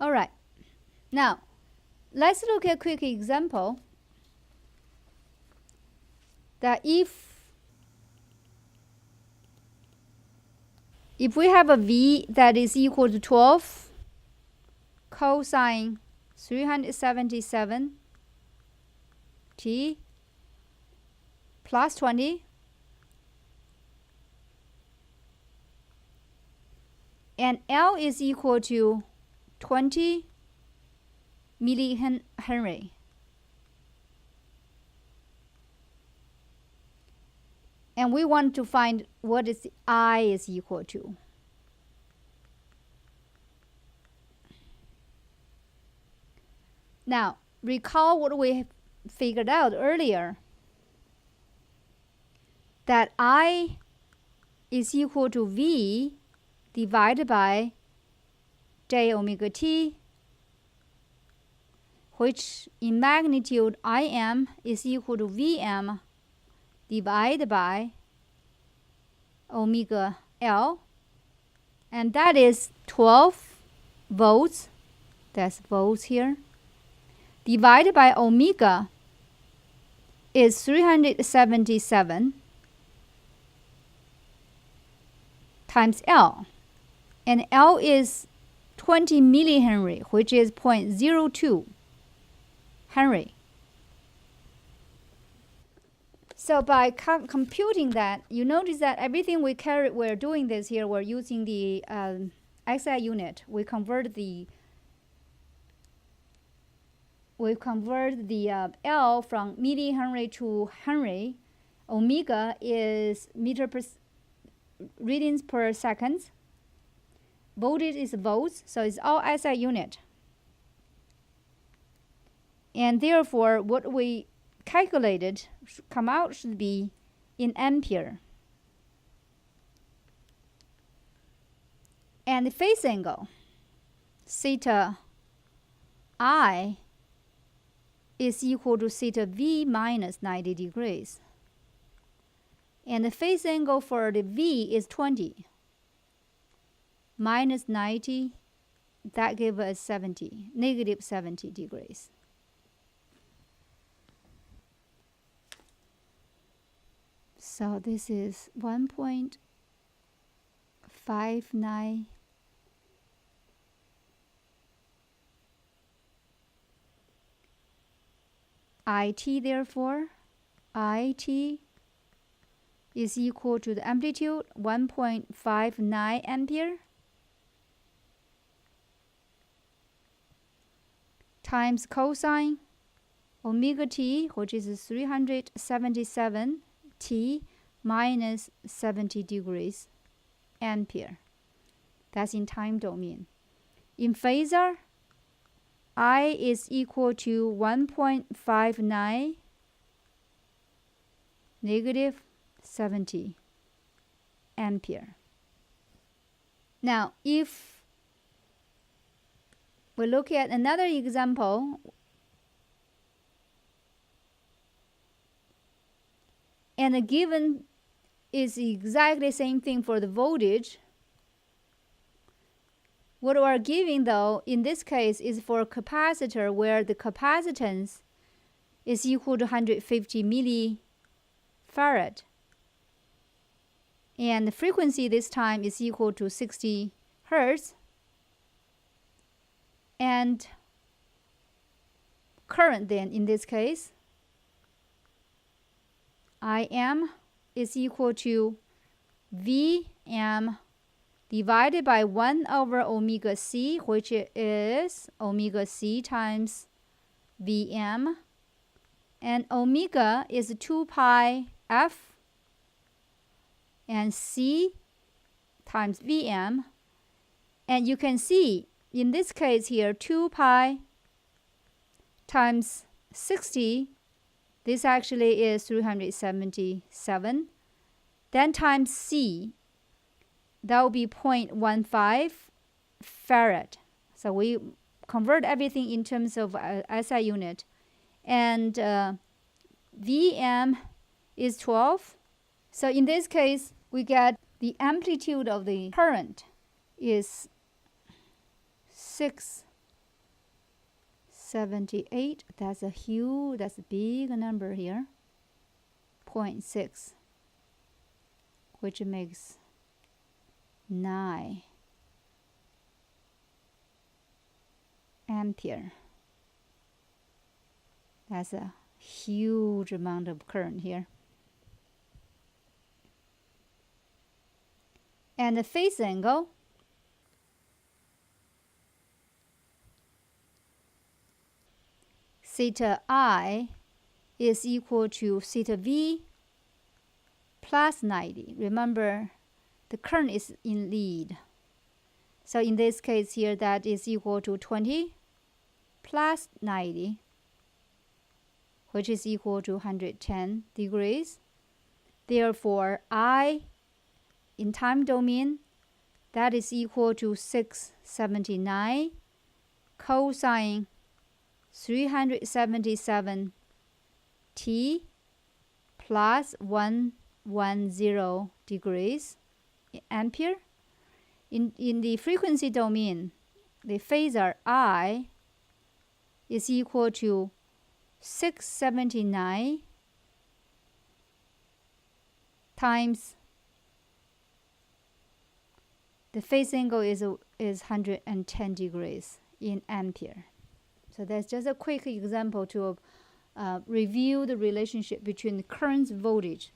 All right. Now, let's look at a quick example that if we have a V that is equal to 12 cosine 377 t plus 20, and L is equal to 20 millihenry. And we want to find what is I is equal to. Now, recall what we figured out earlier, that I is equal to V divided by j omega t, which in magnitude Im is equal to Vm divided by omega L, and that is 12 volts, that's volts here, divided by omega is 377 times L, and L is 20 millihenry, which is 0.02 Henry. So by computing that, you notice that everything we're doing this here, we're using the SI unit. We convert the L from millihenry to Henry. Omega is readings per second. Voltage is volts, so it's all SI unit. And therefore, what we calculated come out should be in ampere. And the phase angle, theta I, is equal to theta V minus 90 degrees. And the phase angle for the V is 20 minus 90, that gives us negative 70 degrees. So this is 1.59 IT, therefore IT is equal to the amplitude 1.59 ampere times cosine omega t, which is 377 t minus 70 degrees ampere. That's in time domain. In phasor, I is equal to 1.59 negative 70 ampere. Now, if we look at another example, and the given is exactly the same thing for the voltage. What we are giving, though, in this case is for a capacitor where the capacitance is equal to 150 millifarad. And the frequency this time is equal to 60 Hertz. And current then, in this case, Im is equal to Vm divided by 1 over omega c, which is omega c times Vm. And omega is 2 pi f and c times Vm. And you can see in this case here 2 pi times 60, this actually is 377. Then times c, that will be 0.15 farad. So we convert everything in terms of SI unit. And Vm is 12. So in this case, we get the amplitude of the current is 6 78. That's a big number here. 0.6, which makes 9 ampere. That's a huge amount of current here. And the phase angle, theta I is equal to theta V plus 90. Remember, the current is in lead. So in this case here, that is equal to 20 plus 90, which is equal to 110 degrees. Therefore, I in time domain, that is equal to 679 cosine 377 t plus 110 degrees ampere. In the frequency domain, the phasor I is equal to 679 times the phase angle is 110 degrees in ampere. So that's just a quick example to review the relationship between the current voltage